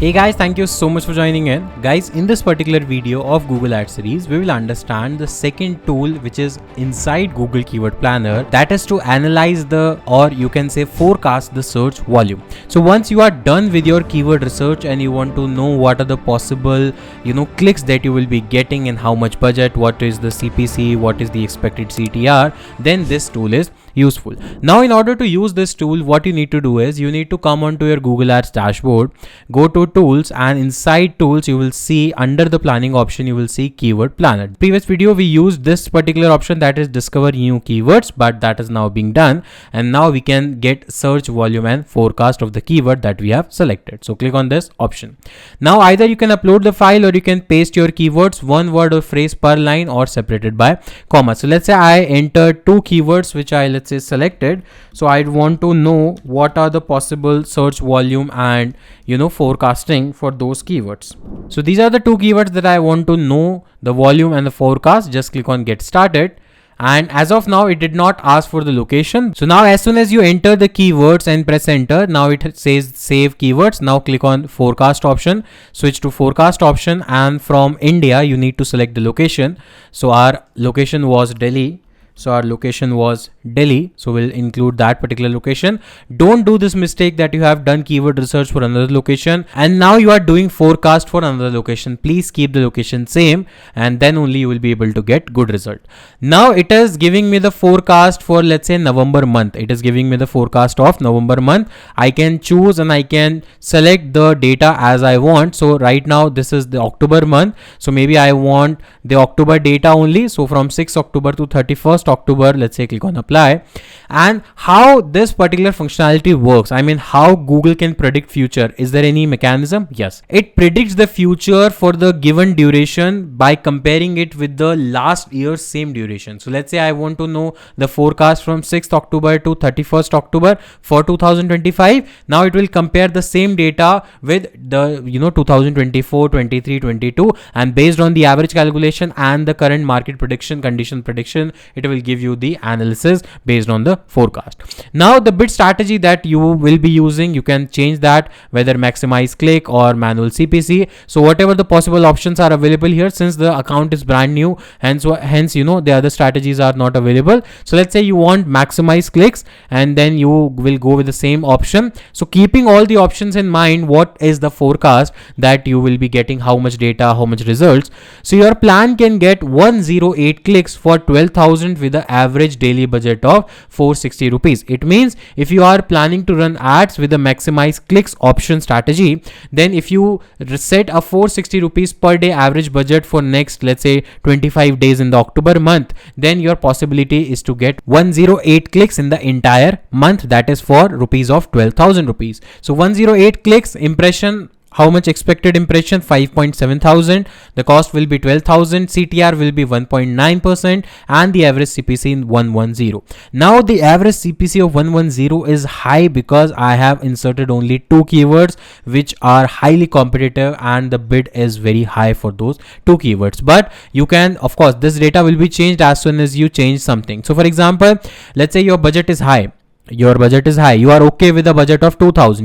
Hey guys, thank you so much for joining in. Guys, in this particular video of Google Ads series, we will understand the second tool which is inside Google Keyword Planner, that is to analyze or you can say forecast the search volume. So once you are done with your keyword research and you want to know what are the possible, clicks that you will be getting and how much budget, what is the CPC, what is the expected CTR, then this tool is useful. Now in order to use this tool, what you need to do is you need to come onto your Google Ads dashboard, go to tools, and inside tools you will see under the planning option you will see keyword planner. Previous video we used this particular option, that is discover new keywords, but that is now being done, and now we can get search volume and forecast of the keyword that we have selected. So click on this option. Now either you can upload the file or you can paste your keywords, one word or phrase per line or separated by comma. So let's say I entered two keywords which I let's say selected. So I'd want to know what are the possible search volume and forecasting for those keywords. So these are the two keywords that I want to know the volume and the forecast. Just click on get started. And as of now, it did not ask for the location. So now as soon as you enter the keywords and press enter, now it says save keywords. Now click on forecast option, switch to forecast option, and from India you need to select the location. So our location was Delhi. So we'll include that particular location. Don't do this mistake that you have done keyword research for another location and now you are doing forecast for another location. Please keep the location same, and then only you will be able to get good result. Now it is giving me the forecast for let's say November month. It is giving me the forecast of November month. I can choose and I can select the data as I want. So right now this is the October month. So maybe I want the October data only. So from 6th October to 31st October, let's say click on apply. And how this particular functionality works, I mean how Google can predict future. Is there any mechanism? Yes, it predicts the future for the given duration by comparing it with the last year's same duration. So let's say I want to know the forecast from 6th October to 31st October for 2025. Now it will compare the same data with the 2024, 23, 22, and based on the average calculation and the current market prediction, condition prediction, it will give you the analysis based on the forecast. Now the bid strategy that you will be using, you can change that, whether maximize click or manual CPC. So whatever the possible options are available here, since the account is brand new, hence the other strategies are not available. So let's say you want maximize clicks and then you will go with the same option. So keeping all the options in mind, what is the forecast that you will be getting, how much data, how much results. So your plan can get 108 clicks for 12,000 with the average daily budget of 460 rupees. It means if you are planning to run ads with the maximize clicks option strategy, then if you set a 460 rupees per day average budget for next let's say 25 days in the October month, then your possibility is to get 108 clicks in the entire month, that is for rupees of 12,000 rupees. So 108 clicks, impression, how much expected impression? 5.7 thousand. The cost will be 12,000. CTR will be 1.9% and the average CPC in 110. Now the average CPC of 110 is high because I have inserted only two keywords which are highly competitive and the bid is very high for those two keywords. But you can, of course, this data will be changed as soon as you change something. So for example, let's say your budget is high. You are okay with a budget of 2,000.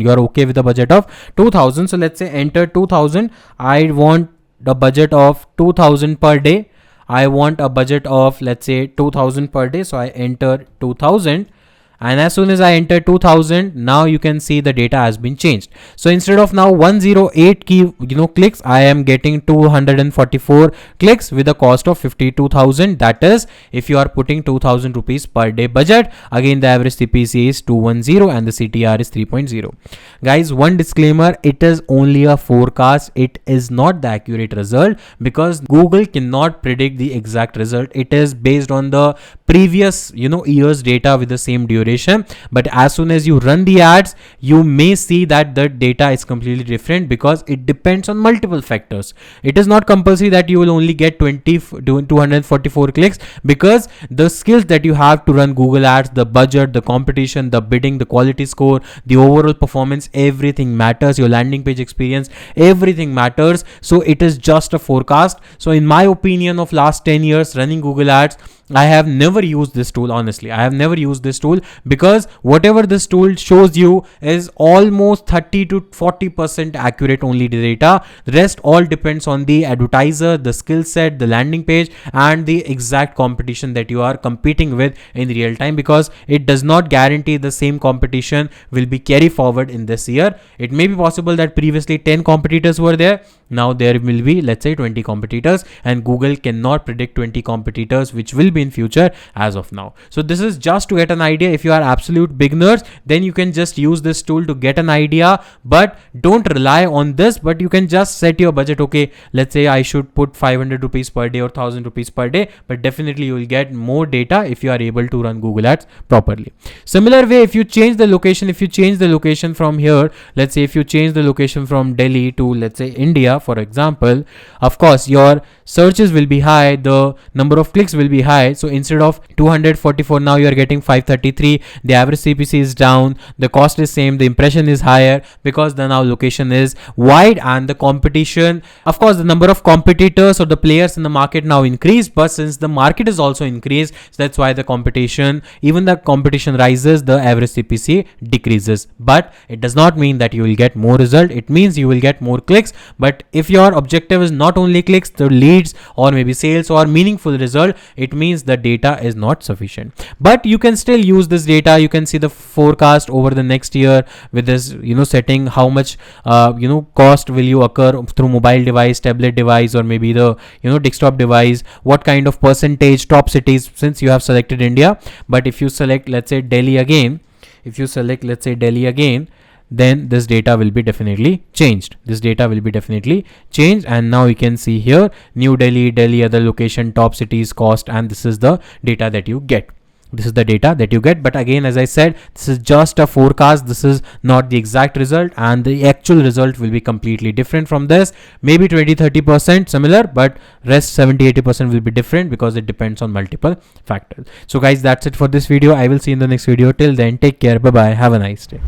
So let's say enter 2,000. I want the budget of 2,000 per day. I want a budget of let's say 2,000 per day. So I enter 2,000. And as soon as I enter 2,000, now you can see the data has been changed. So instead of now 108 clicks, I am getting 244 clicks with a cost of 52,000. That is if you are putting 2,000 rupees per day budget. Again, the average CPC is 210 and the CTR is 3.0. Guys, one disclaimer, it is only a forecast. It is not the accurate result because Google cannot predict the exact result. It is based on the previous year's data with the same duration. But as soon as you run the ads, you may see that the data is completely different because it depends on multiple factors. It is not compulsory that you will only get 244 clicks because the skills that you have to run Google ads, the budget, the competition, the bidding, the quality score, the overall performance, everything matters. Your landing page experience, everything matters. So it is just a forecast. So in my opinion of last 10 years running Google ads, I have never used this tool. Honestly, I have never used this tool, because whatever this tool shows you is almost 30 to 40% accurate only data. The rest all depends on the advertiser, the skill set, the landing page, and the exact competition that you are competing with in real time, because it does not guarantee the same competition will be carry forward in this year. It may be possible that previously 10 competitors were there, now there will be, let's say, 20 competitors, and Google cannot predict 20 competitors which will be in future as of now. So this is just to get an idea. If you are absolute beginners, then you can just use this tool to get an idea, but don't rely on this. But you can just set your budget. Okay, let's say I should put 500 rupees per day or 1000 rupees per day, but definitely you will get more data if you are able to run Google Ads properly. Similar way, if you change the location from here, let's say if you change the location from Delhi to, let's say, India, for example, of course your searches will be high, the number of clicks will be high. So instead of 244, now you are getting 533. The average CPC is down, the cost is same, the impression is higher, because the now location is wide, and the competition, of course the number of competitors or the players in the market now increased, but since the market is also increased, so that's why the competition, even the competition rises, the average CPC decreases. But it does not mean that you will get more result, it means you will get more clicks. But if your objective is not only clicks, the leads or maybe sales or meaningful result, it means the data is not sufficient. But you can still use this data. You can see the forecast over the next year with this, setting how much cost will you occur through mobile device, tablet device, or maybe the desktop device, what kind of percentage, top cities, since you have selected India. But if you select, let's say, Delhi again, then this data will be definitely changed. And now you can see here New Delhi, other location, top cities, cost, and this is the data that you get. But again, as I said, this is just a forecast. This is not the exact result, and the actual result will be completely different from this. Maybe 20-30% similar, but rest 70-80% will be different, because it depends on multiple factors. So guys, that's it for this video. I will see you in the next video. Till then, take care. Bye bye. Have a nice day.